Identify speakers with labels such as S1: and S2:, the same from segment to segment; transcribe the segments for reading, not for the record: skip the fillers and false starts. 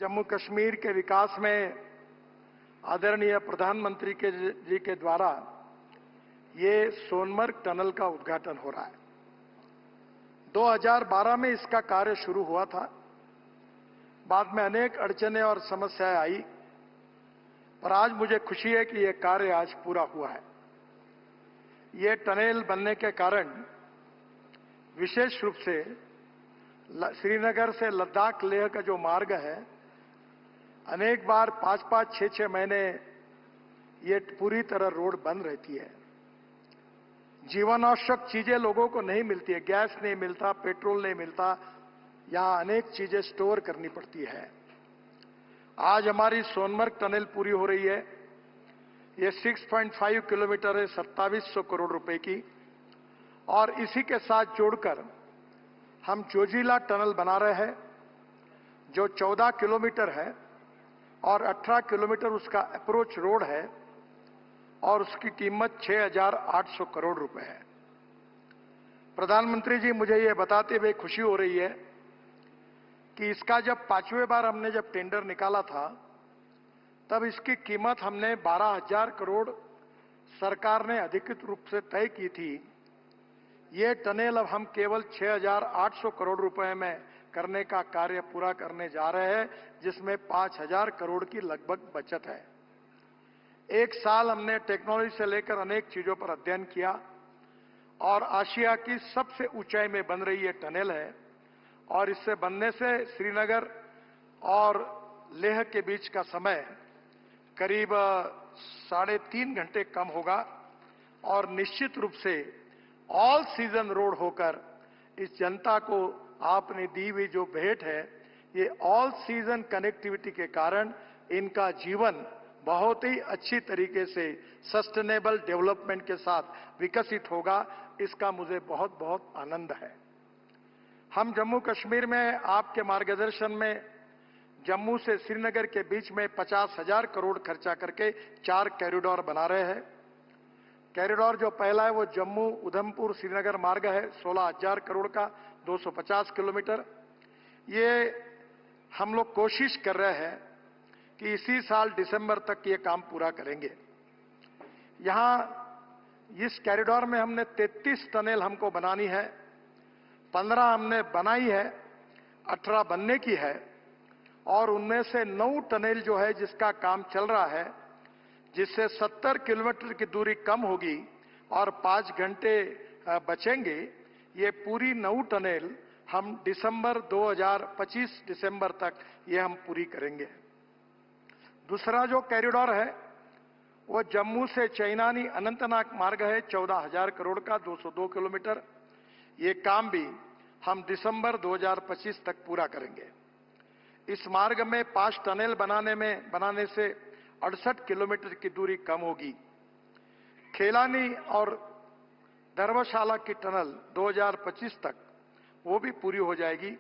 S1: जम्मू कश्मीर के विकास में आदरणीय प्रधानमंत्री जी के द्वारा ये सोनमर्ग टनल का उद्घाटन हो रहा है। 2012 में इसका कार्य शुरू हुआ था। बाद में अनेक अड़चनें और समस्याएं आई, पर आज मुझे खुशी है कि यह कार्य आज पूरा हुआ है। ये टनल बनने के कारण विशेष रूप से श्रीनगर से लद्दाख लेह का जो मार्ग है, अनेक बार 5-5, 6-6 महीने ये पूरी तरह रोड बंद रहती है। जीवन आवश्यक चीजें लोगों को नहीं मिलती है, गैस नहीं मिलता, पेट्रोल नहीं मिलता, यहां अनेक चीजें स्टोर करनी पड़ती है। आज हमारी सोनमर्ग टनल पूरी हो रही है। ये 6.5 किलोमीटर है, 2700 करोड़ रुपए की, और इसी के साथ जोड़कर हम जोजिला टनल बना रहे हैं जो 14 किलोमीटर है और 18 किलोमीटर उसका अप्रोच रोड है और उसकी कीमत 6,800 करोड़ रुपए है। प्रधानमंत्री जी, मुझे यह बताते हुए खुशी हो रही है कि इसका जब 5वें बार हमने जब टेंडर निकाला था, तब इसकी कीमत हमने 12,000 करोड़ सरकार ने अधिकृत रूप से तय की थी। ये टनल अब हम केवल 6,800 करोड़ रुपए में करने का कार्य पूरा करने जा रहे हैं, जिसमें 5,000 करोड़ की लगभग बचत है। एक साल हमने टेक्नोलॉजी से लेकर अनेक चीजों पर अध्ययन किया और आशिया की सबसे ऊंचाई में बन रही ये टनल है, और इससे बनने से श्रीनगर और लेह के बीच का समय करीब 3.5 घंटे कम होगा और निश्चित रूप से ऑल सीजन रोड होकर इस जनता को आपने दी हुई जो भेंट है, ये ऑल सीजन कनेक्टिविटी के कारण इनका जीवन बहुत ही अच्छी तरीके से सस्टेनेबल डेवलपमेंट के साथ विकसित होगा। इसका मुझे बहुत बहुत आनंद है। हम जम्मू कश्मीर में आपके मार्गदर्शन में जम्मू से श्रीनगर के बीच में 50,000 करोड़ खर्चा करके 4 कॉरिडोर बना रहे हैं। कॉरिडोर जो पहला है वो जम्मू उधमपुर श्रीनगर मार्ग है, 16,000 करोड़ का, 250 किलोमीटर। ये हम लोग कोशिश कर रहे हैं कि इसी साल दिसंबर तक ये काम पूरा करेंगे। यहां इस कॉरिडोर में हमने 33 टनल हमको बनानी है, 15 हमने बनाई है, 18 बनने की है, और उनमें से 9 टनल जो है जिसका काम चल रहा है, जिससे 70 किलोमीटर की दूरी कम होगी और 5 घंटे बचेंगे। ये पूरी 9 टनल हम दिसंबर 2025 दिसंबर तक ये हम पूरी करेंगे। दूसरा जो कॉरिडोर है वो जम्मू से चैनानी अनंतनाग मार्ग है, 14,000 करोड़ का, 202 किलोमीटर। ये काम भी हम दिसंबर 2025 तक पूरा करेंगे। इस मार्ग में 5 टनल बनाने से 68 किलोमीटर की दूरी कम होगी। खेलानी और धर्मशाला की टनल 2025 तक वो भी पूरी हो जाएगी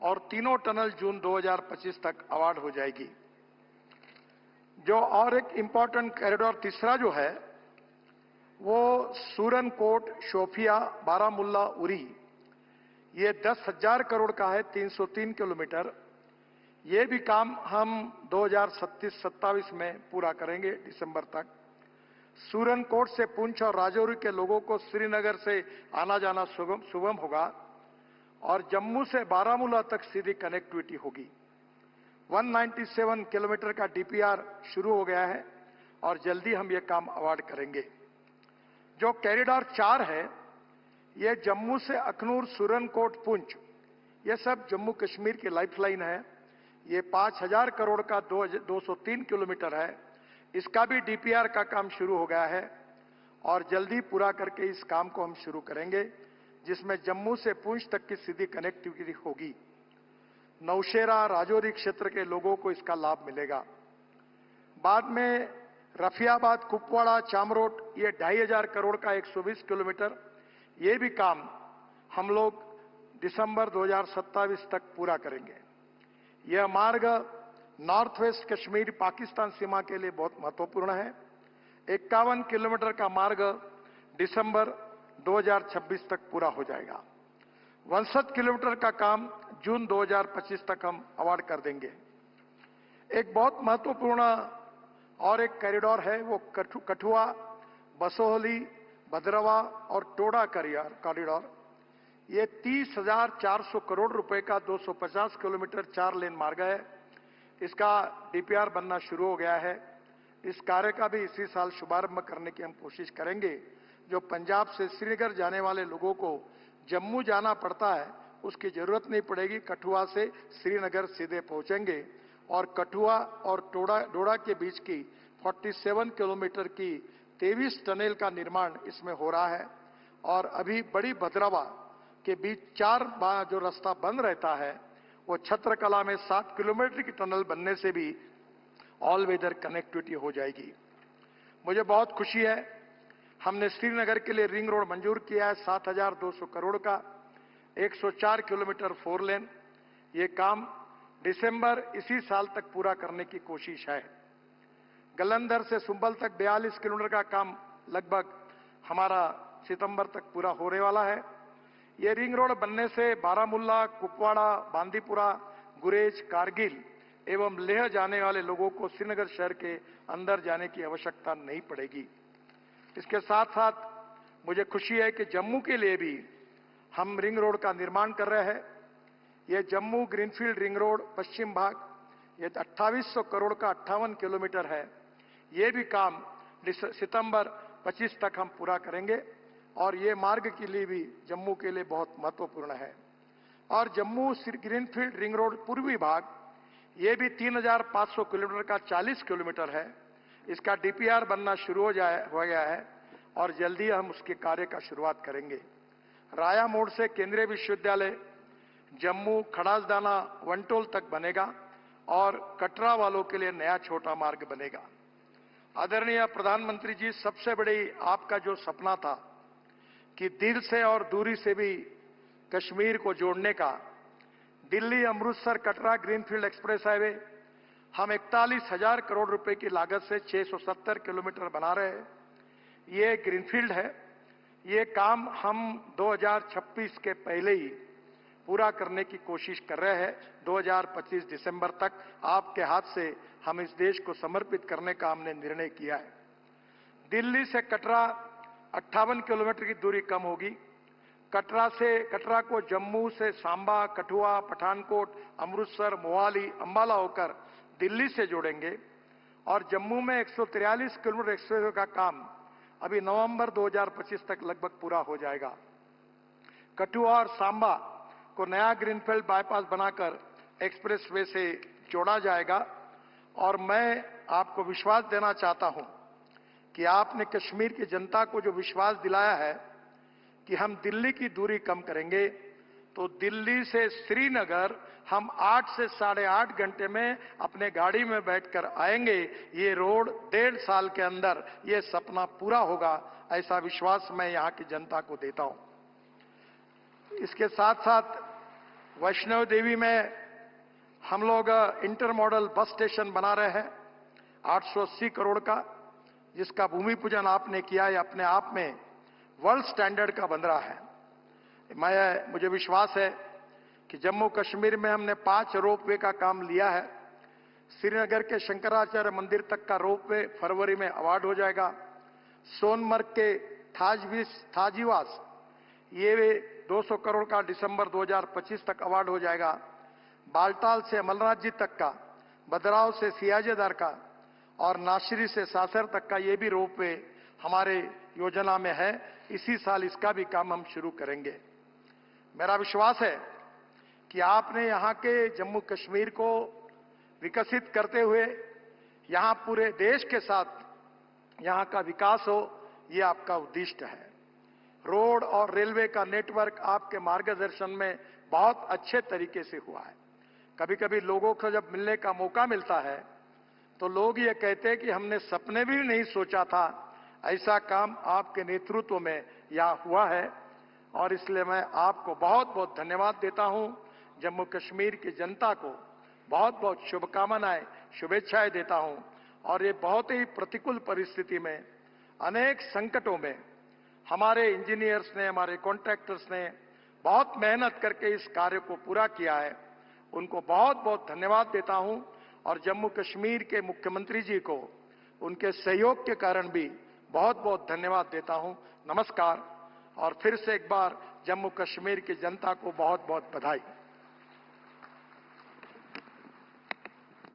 S1: और तीनों टनल जून 2025 तक अवार्ड हो जाएगी। जो और एक इंपॉर्टेंट कॉरिडोर तीसरा जो है वो सूरनकोट, शोपिया, बारामुल्ला, उरी, ये 10,000 करोड़ का है, 303 किलोमीटर। ये भी काम हम 2027 में पूरा करेंगे दिसंबर तक। सूरनकोट से पुंछ और राजौरी के लोगों को श्रीनगर से आना जाना सुगम होगा और जम्मू से बारामूला तक सीधी कनेक्टिविटी होगी। 197 किलोमीटर का डीपीआर शुरू हो गया है और जल्दी हम ये काम अवार्ड करेंगे। जो कॉरिडोर 4 है, ये जम्मू से अखनूर, सूरनकोट, पुंछ, ये सब जम्मू कश्मीर की लाइफलाइन है। ये 5,000 करोड़ का 203 किलोमीटर है। इसका भी डीपीआर का काम शुरू हो गया है और जल्दी पूरा करके इस काम को हम शुरू करेंगे, जिसमें जम्मू से पुंछ तक की सीधी कनेक्टिविटी होगी। नौशेरा, राजौरी क्षेत्र के लोगों को इसका लाभ मिलेगा। बाद में रफियाबाद, कुपवाड़ा, चामरोट, ये 2,500 करोड़ का 120 किलोमीटर, ये भी काम हम लोग दिसंबर 2027 तक पूरा करेंगे। यह मार्ग नॉर्थ वेस्ट कश्मीर पाकिस्तान सीमा के लिए बहुत महत्वपूर्ण है। 51 किलोमीटर का मार्ग दिसंबर 2026 तक पूरा हो जाएगा। 62 किलोमीटर का काम जून 2025 तक हम अवार्ड कर देंगे। एक बहुत महत्वपूर्ण और एक कॉरिडोर है, वो कठुआ, बसोहली, भद्रवा और टोडा कॉरिडोर। ये 30,400 करोड़ रुपए का 250 किलोमीटर 4 लेन मार्ग है। इसका डीपीआर बनना शुरू हो गया है। इस कार्य का भी इसी साल शुभारंभ करने की हम कोशिश करेंगे। जो पंजाब से श्रीनगर जाने वाले लोगों को जम्मू जाना पड़ता है, उसकी जरूरत नहीं पड़ेगी। कठुआ से श्रीनगर सीधे पहुंचेंगे और कठुआ और डोडा के बीच की 47 किलोमीटर की 23 टनल का निर्माण इसमें हो रहा है। और अभी बड़ी भद्रवा के बीच 4 जो रास्ता बंद रहता है, वो छत्रकला में 7 किलोमीटर की टनल बनने से भी ऑल वेदर कनेक्टिविटी हो जाएगी। मुझे बहुत खुशी है, हमने श्रीनगर के लिए रिंग रोड मंजूर किया है 7,200 करोड़ का, 104 किलोमीटर 4 लेन। ये काम दिसंबर इसी साल तक पूरा करने की कोशिश है। गलंधर से सुंबल तक 42 किलोमीटर का काम लगभग हमारा सितंबर तक पूरा होने वाला है। ये रिंग रोड बनने से बारामुल्ला, कुपवाड़ा, बांदीपुरा, गुरेज, कारगिल एवं लेह जाने वाले लोगों को श्रीनगर शहर के अंदर जाने की आवश्यकता नहीं पड़ेगी। इसके साथ साथ मुझे खुशी है कि जम्मू के लिए भी हम रिंग रोड का निर्माण कर रहे हैं। यह जम्मू ग्रीनफील्ड रिंग रोड पश्चिम भाग, ये 2800 करोड़ का 58 किलोमीटर है। ये भी काम सितंबर 25 तक हम पूरा करेंगे और ये मार्ग के लिए भी जम्मू के लिए बहुत महत्वपूर्ण है। और जम्मू ग्रीनफील्ड रिंग रोड पूर्वी भाग, ये भी 3,500 किलोमीटर का 40 किलोमीटर है। इसका डीपीआर बनना शुरू हो गया है और जल्दी हम उसके कार्य का शुरुआत करेंगे। राया मोड़ से केंद्रीय विश्वविद्यालय जम्मू खड़ासदाना वनटोल तक बनेगा और कटरा वालों के लिए नया छोटा मार्ग बनेगा। आदरणीय प्रधानमंत्री जी, सबसे बड़ी आपका जो सपना था कि दिल से और दूरी से भी कश्मीर को जोड़ने का, Delhi Amritsar Katra greenfield express highway हम 41,000 करोड़ रुपए की लागत से 670 किलोमीटर बना रहे हैं। ये ग्रीनफील्ड है। ये काम हम 2026 के पहले ही पूरा करने की कोशिश कर रहे हैं। 2025 दिसंबर तक आपके हाथ से हम इस देश को समर्पित करने का हमने निर्णय किया है। दिल्ली से कटरा 58 किलोमीटर की दूरी कम होगी। कटरा को जम्मू से सांबा, कठुआ, पठानकोट, अमृतसर, मोहाली, अंबाला होकर दिल्ली से जोड़ेंगे और जम्मू में 143 किलोमीटर एक्सप्रेसवे का काम अभी नवंबर 2025 तक लगभग पूरा हो जाएगा। कठुआ और सांबा को नया ग्रीनफील्ड बाईपास बनाकर एक्सप्रेसवे से जोड़ा जाएगा। और मैं आपको विश्वास देना चाहता हूं कि आपने कश्मीर की जनता को जो विश्वास दिलाया है कि हम दिल्ली की दूरी कम करेंगे, तो दिल्ली से श्रीनगर हम 8 से 8.5 घंटे में अपने गाड़ी में बैठकर आएंगे। ये रोड 1.5 साल के अंदर ये सपना पूरा होगा, ऐसा विश्वास मैं यहां की जनता को देता हूं। इसके साथ साथ वैष्णो देवी में हम लोग इंटर मॉडल बस स्टेशन बना रहे हैं 880 करोड़ का, जिसका भूमि पूजन आपने किया है। अपने आप में वर्ल्ड स्टैंडर्ड का बन रहा है। मुझे विश्वास है कि जम्मू कश्मीर में हमने 5 रोपवे का काम लिया है। श्रीनगर के शंकराचार्य मंदिर तक का रोपवे फरवरी में अवार्ड हो जाएगा। सोनमर्ग के थाजीवास ये 200 करोड़ का दिसंबर 2025 तक अवार्ड हो जाएगा। बालटाल से अमरनाथ जी तक का, भद्राव से सियाजेदार का और नाशरी से सासर तक का ये भी रोपवे हमारे योजना में है। इसी साल इसका भी काम हम शुरू करेंगे। मेरा विश्वास है कि आपने यहां के जम्मू कश्मीर को विकसित करते हुए यहां पूरे देश के साथ यहां का विकास हो, ये आपका उद्देश्य है। रोड और रेलवे का नेटवर्क आपके मार्गदर्शन में बहुत अच्छे तरीके से हुआ है। कभी कभी लोगों को जब मिलने का मौका मिलता है तो लोग ये कहते हैं कि हमने सपने भी नहीं सोचा था ऐसा काम आपके नेतृत्व में यहां हुआ है। और इसलिए मैं आपको बहुत बहुत धन्यवाद देता हूं। जम्मू कश्मीर की जनता को बहुत बहुत शुभकामनाएं, शुभेच्छाएं देता हूं। और ये बहुत ही प्रतिकूल परिस्थिति में, अनेक संकटों में हमारे इंजीनियर्स ने, हमारे कॉन्ट्रैक्टर्स ने बहुत मेहनत करके इस कार्य को पूरा किया है। उनको बहुत बहुत धन्यवाद देता हूं। और जम्मू कश्मीर के मुख्यमंत्री जी को उनके सहयोग के कारण भी बहुत बहुत धन्यवाद देता हूं। नमस्कार। और फिर से एक बार जम्मू कश्मीर की जनता को बहुत बहुत बधाई।